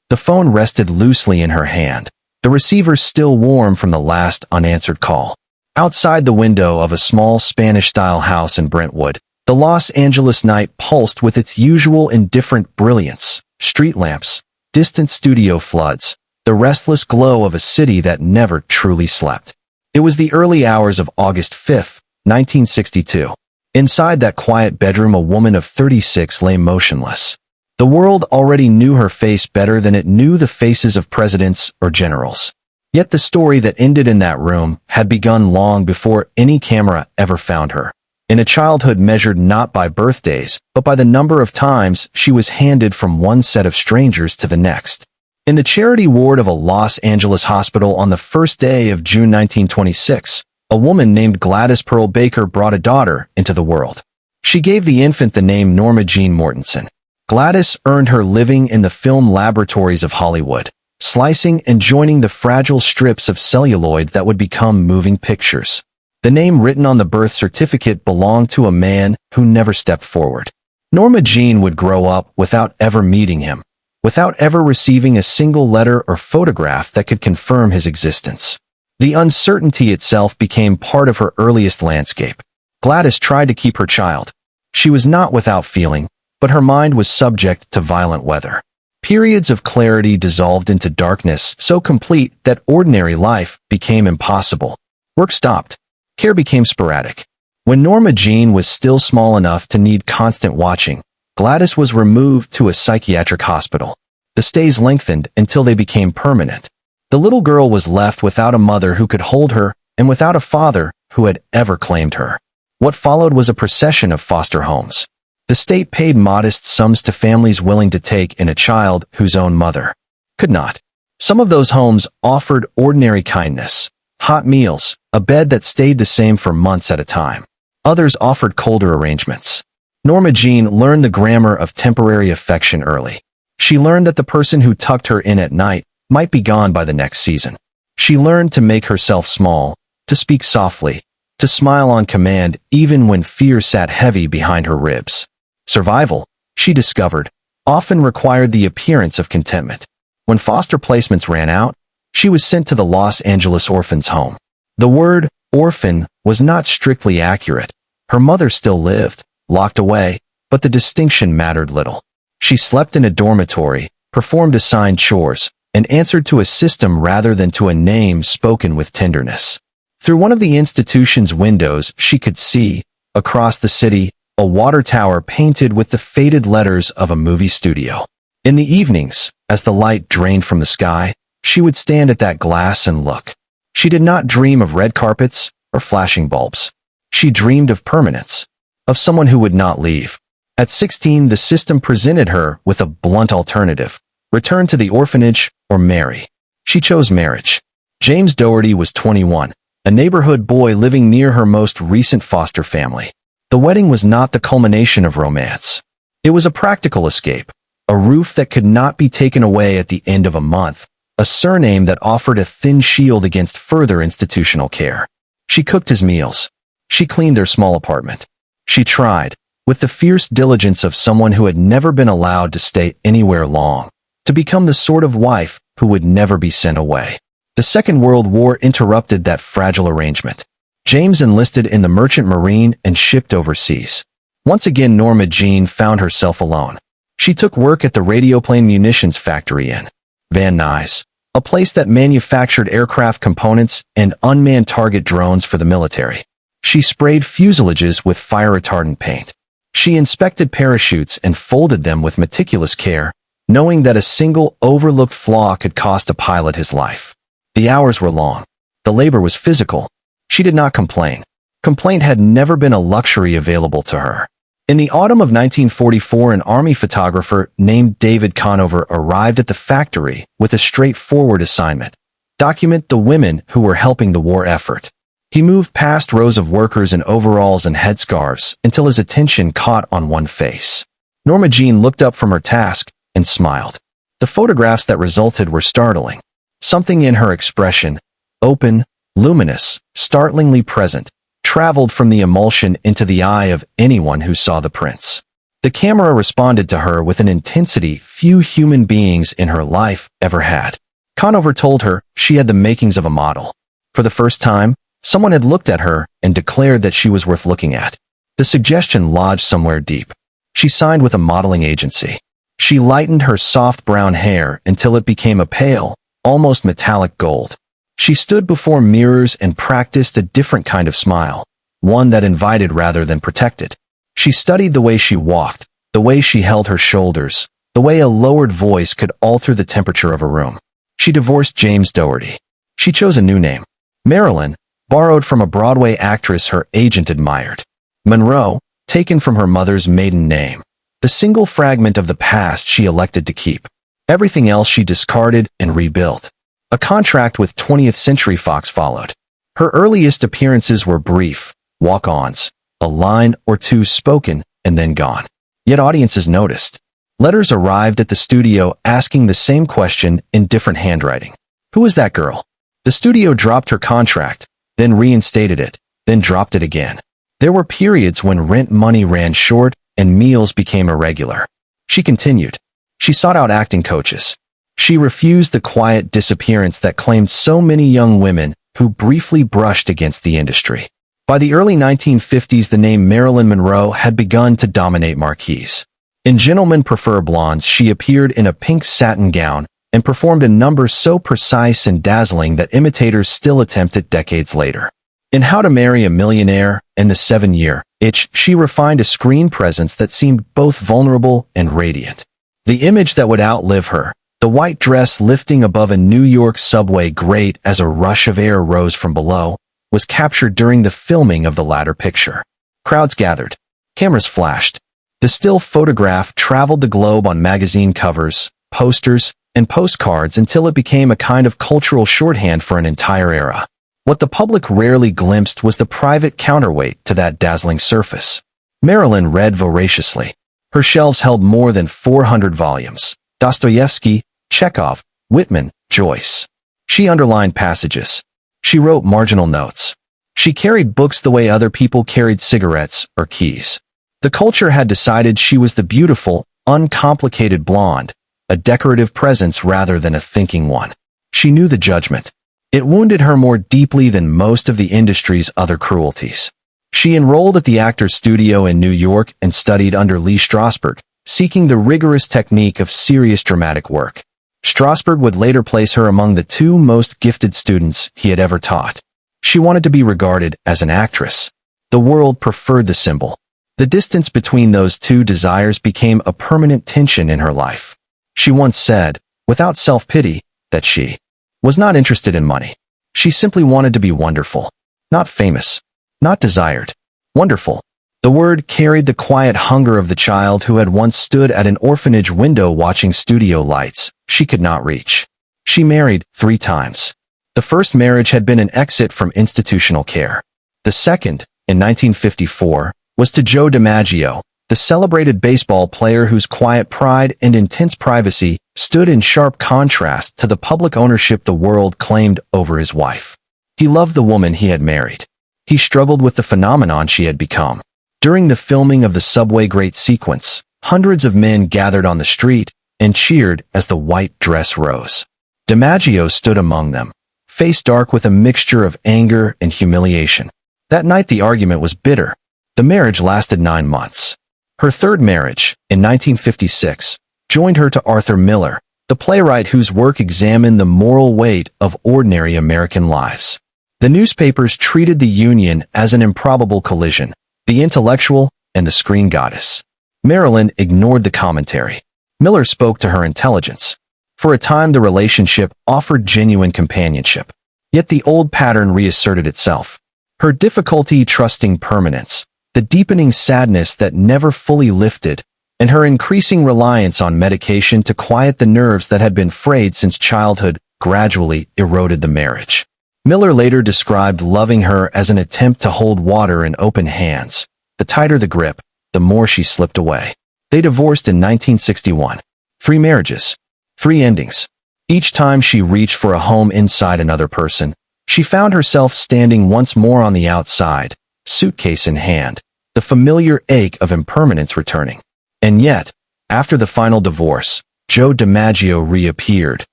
The phone rested loosely in her hand, the receiver still warm from the last unanswered call. Outside the window of a small Spanish-style house in Brentwood, the Los Angeles night pulsed with its usual indifferent brilliance, street lamps, distant studio floods, the restless glow of a city that never truly slept. It was the early hours of August 5, 1962. Inside that quiet bedroom, a woman of 36 lay motionless. The world already knew her face better than it knew the faces of presidents or generals. Yet the story that ended in that room had begun long before any camera ever found her. In a childhood measured not by birthdays, but by the number of times she was handed from one set of strangers to the next. In the charity ward of a Los Angeles hospital on the first day of June 1926, a woman named Gladys Pearl Baker brought a daughter into the world. She gave the infant the name Norma Jeane Mortensen. Gladys earned her living in the film laboratories of Hollywood, slicing and joining the fragile strips of celluloid that would become moving pictures. The name written on the birth certificate belonged to a man who never stepped forward. Norma Jeane would grow up without ever meeting him, without ever receiving a single letter or photograph that could confirm his existence. The uncertainty itself became part of her earliest landscape. Gladys tried to keep her child. She was not without feeling, but her mind was subject to violent weather. Periods of clarity dissolved into darkness so complete that ordinary life became impossible. Work stopped. Care became sporadic. When Norma Jeane was still small enough to need constant watching, Gladys was removed to a psychiatric hospital. The stays lengthened until they became permanent. The little girl was left without a mother who could hold her and without a father who had ever claimed her. What followed was a procession of foster homes. The state paid modest sums to families willing to take in a child whose own mother could not. Some of those homes offered ordinary kindness, hot meals, a bed that stayed the same for months at a time. Others offered colder arrangements. Norma Jeane learned the grammar of temporary affection early. She learned that the person who tucked her in at night might be gone by the next season. She learned to make herself small, to speak softly, to smile on command even when fear sat heavy behind her ribs. Survival, she discovered, often required the appearance of contentment. When foster placements ran out, she was sent to the Los Angeles orphans' home. The word orphan was not strictly accurate. Her mother still lived, locked away, but the distinction mattered little. She slept in a dormitory, performed assigned chores, and answered to a system rather than to a name spoken with tenderness. Through one of the institution's windows, she could see, across the city, a water tower painted with the faded letters of a movie studio. In the evenings, as the light drained from the sky, she would stand at that glass and look. She did not dream of red carpets or flashing bulbs. She dreamed of permanence, of someone who would not leave. At 16, the system presented her with a blunt alternative: return to the orphanage or marry. She chose marriage. James Doherty was 21, a neighborhood boy living near her most recent foster family. The wedding was not the culmination of romance. It was a practical escape, a roof that could not be taken away at the end of a month, a surname that offered a thin shield against further institutional care. She cooked his meals. She cleaned their small apartment. She tried, with the fierce diligence of someone who had never been allowed to stay anywhere long, to become the sort of wife who would never be sent away. The Second World War interrupted that fragile arrangement. James enlisted in the Merchant Marine and shipped overseas. Once again, Norma Jeane found herself alone. She took work at the Radioplane Munitions Factory in Van Nuys, a place that manufactured aircraft components and unmanned target drones for the military. She sprayed fuselages with fire-retardant paint. She inspected parachutes and folded them with meticulous care, knowing that a single overlooked flaw could cost a pilot his life. The hours were long. The labor was physical. She did not complain. Complaint had never been a luxury available to her. In the autumn of 1944, an Army photographer named David Conover arrived at the factory with a straightforward assignment: document the women who were helping the war effort. He moved past rows of workers in overalls and headscarves until his attention caught on one face. Norma Jeane looked up from her task and smiled. The photographs that resulted were startling. Something in her expression, open, luminous, startlingly present, traveled from the emulsion into the eye of anyone who saw the prints. The camera responded to her with an intensity few human beings in her life ever had. Conover told her she had the makings of a model. For the first time, someone had looked at her and declared that she was worth looking at. The suggestion lodged somewhere deep. She signed with a modeling agency. She lightened her soft brown hair until it became a pale, almost metallic gold. She stood before mirrors and practiced a different kind of smile, one that invited rather than protected. She studied the way she walked, the way she held her shoulders, the way a lowered voice could alter the temperature of a room. She divorced James Dougherty. She chose a new name, Marilyn, borrowed from a Broadway actress her agent admired. Monroe, taken from her mother's maiden name. The single fragment of the past she elected to keep. Everything else she discarded and rebuilt. A contract with 20th Century Fox followed. Her earliest appearances were brief, walk-ons, a line or two spoken and then gone. Yet audiences noticed. Letters arrived at the studio asking the same question in different handwriting. Who was that girl? The studio dropped her contract, then reinstated it, then dropped it again. There were periods when rent money ran short and meals became irregular. She continued. She sought out acting coaches. She refused the quiet disappearance that claimed so many young women who briefly brushed against the industry. By the early 1950s, the name Marilyn Monroe had begun to dominate marquees. In Gentlemen Prefer Blondes, she appeared in a pink satin gown and performed a number so precise and dazzling that imitators still attempt it decades later. In How to Marry a Millionaire and The 7-Year Itch, she refined a screen presence that seemed both vulnerable and radiant. The image that would outlive her, the white dress lifting above a New York subway grate as a rush of air rose from below, was captured during the filming of the latter picture. Crowds gathered. Cameras flashed. The still photograph traveled the globe on magazine covers, posters, and postcards until it became a kind of cultural shorthand for an entire era. What the public rarely glimpsed was the private counterweight to that dazzling surface. Marilyn read voraciously. Her shelves held more than 400 volumes. Dostoevsky, Chekhov, Whitman, Joyce. She underlined passages. She wrote marginal notes. She carried books the way other people carried cigarettes or keys. The culture had decided she was the beautiful, uncomplicated blonde, a decorative presence rather than a thinking one. She knew the judgment. It wounded her more deeply than most of the industry's other cruelties. She enrolled at the Actors Studio in New York and studied under Lee Strasberg, seeking the rigorous technique of serious dramatic work. Strasberg would later place her among the two most gifted students he had ever taught. She wanted to be regarded as an actress. The world preferred the symbol. The distance between those two desires became a permanent tension in her life. She once said, without self-pity, that she was not interested in money. She simply wanted to be wonderful. Not famous. Not desired. Wonderful. The word carried the quiet hunger of the child who had once stood at an orphanage window watching studio lights she could not reach. She married 3 times. The first marriage had been an exit from institutional care. The second, in 1954, was to Joe DiMaggio, the celebrated baseball player whose quiet pride and intense privacy stood in sharp contrast to the public ownership the world claimed over his wife. He loved the woman he had married. He struggled with the phenomenon she had become. During the filming of the subway grate sequence, hundreds of men gathered on the street and cheered as the white dress rose. DiMaggio stood among them, face dark with a mixture of anger and humiliation. That night the argument was bitter. The marriage lasted 9 months. Her third marriage, in 1956, joined her to Arthur Miller, the playwright whose work examined the moral weight of ordinary American lives. The newspapers treated the union as an improbable collision, the intellectual and the screen goddess. Marilyn ignored the commentary. Miller spoke to her intelligence. For a time the relationship offered genuine companionship. Yet the old pattern reasserted itself. Her difficulty trusting permanence, the deepening sadness that never fully lifted, and her increasing reliance on medication to quiet the nerves that had been frayed since childhood gradually eroded the marriage. Miller later described loving her as an attempt to hold water in open hands. The tighter the grip, the more she slipped away. They divorced in 1961. 3 marriages. 3 endings. Each time she reached for a home inside another person, she found herself standing once more on the outside, suitcase in hand, the familiar ache of impermanence returning. And yet, after the final divorce, Joe DiMaggio reappeared,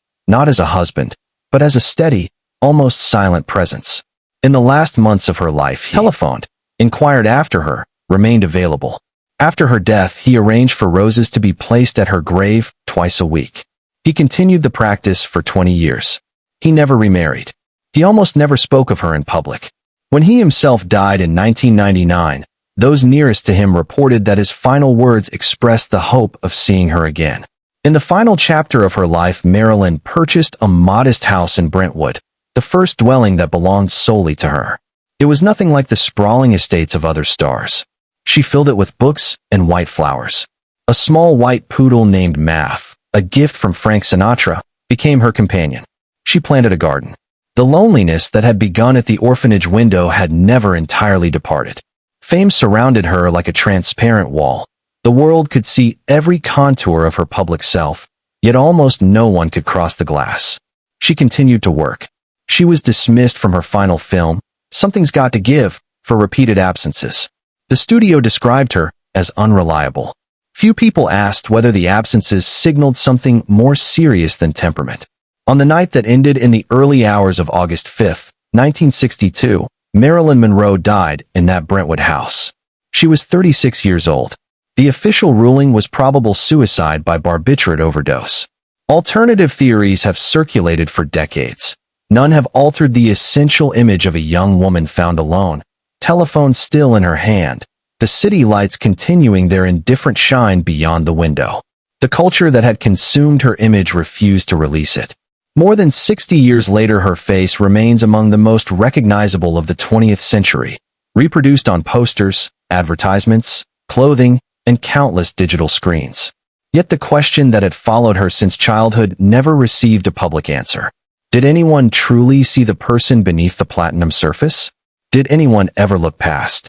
not as a husband, but as a steady, almost silent presence. In the last months of her life, he telephoned, inquired after her, remained available. After her death, he arranged for roses to be placed at her grave twice a week. He continued the practice for 20 years. He never remarried. He almost never spoke of her in public. When he himself died in 1999, those nearest to him reported that his final words expressed the hope of seeing her again. In the final chapter of her life, Marilyn purchased a modest house in Brentwood, the first dwelling that belonged solely to her. It was nothing like the sprawling estates of other stars. She filled it with books and white flowers. A small white poodle named Math, a gift from Frank Sinatra, became her companion. She planted a garden. The loneliness that had begun at the orphanage window had never entirely departed. Fame surrounded her like a transparent wall. The world could see every contour of her public self, yet almost no one could cross the glass. She continued to work. She was dismissed from her final film, Something's Got to Give, for repeated absences. The studio described her as unreliable. Few people asked whether the absences signaled something more serious than temperament. On the night that ended in the early hours of August 5, 1962, Marilyn Monroe died in that Brentwood house. She was 36 years old. The official ruling was probable suicide by barbiturate overdose. Alternative theories have circulated for decades. None have altered the essential image of a young woman found alone, telephone still in her hand, the city lights continuing their indifferent shine beyond the window. The culture that had consumed her image refused to release it. More than 60 years later, her face remains among the most recognizable of the 20th century, reproduced on posters, advertisements, clothing, and countless digital screens. Yet the question that had followed her since childhood never received a public answer. Did anyone truly see the person beneath the platinum surface? Did anyone ever look past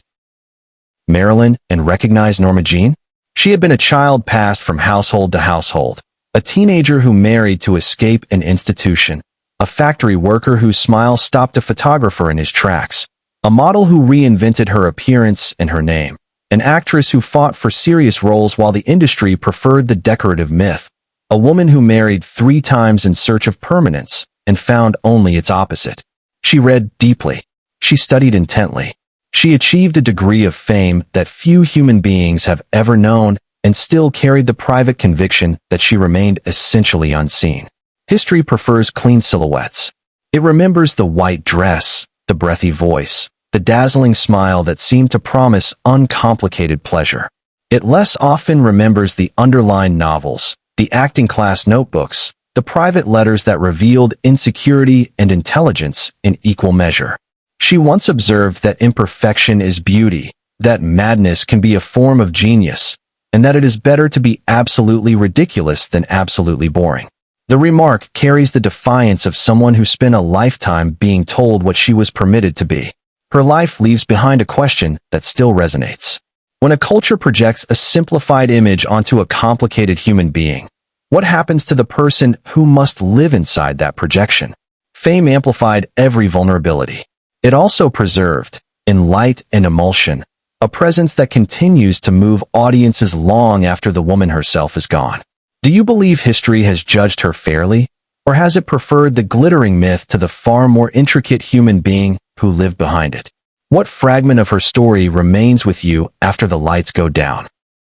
Marilyn and recognize Norma Jeane? She had been a child passed from household to household, a teenager who married to escape an institution, a factory worker whose smile stopped a photographer in his tracks, a model who reinvented her appearance and her name, an actress who fought for serious roles while the industry preferred the decorative myth, a woman who married 3 times in search of permanence and found only its opposite. She read deeply. She studied intently. She achieved a degree of fame that few human beings have ever known and still carried the private conviction that she remained essentially unseen. History prefers clean silhouettes. It remembers the white dress, the breathy voice, the dazzling smile that seemed to promise uncomplicated pleasure. It less often remembers the underlined novels, the acting class notebooks, the private letters that revealed insecurity and intelligence in equal measure. She once observed that imperfection is beauty, that madness can be a form of genius, and that it is better to be absolutely ridiculous than absolutely boring. The remark carries the defiance of someone who spent a lifetime being told what she was permitted to be. Her life leaves behind a question that still resonates. When a culture projects a simplified image onto a complicated human being, what happens to the person who must live inside that projection? Fame amplified every vulnerability. It also preserved, in light and emulsion, a presence that continues to move audiences long after the woman herself is gone. Do you believe history has judged her fairly, or has it preferred the glittering myth to the far more intricate human being who lived behind it? What fragment of her story remains with you after the lights go down?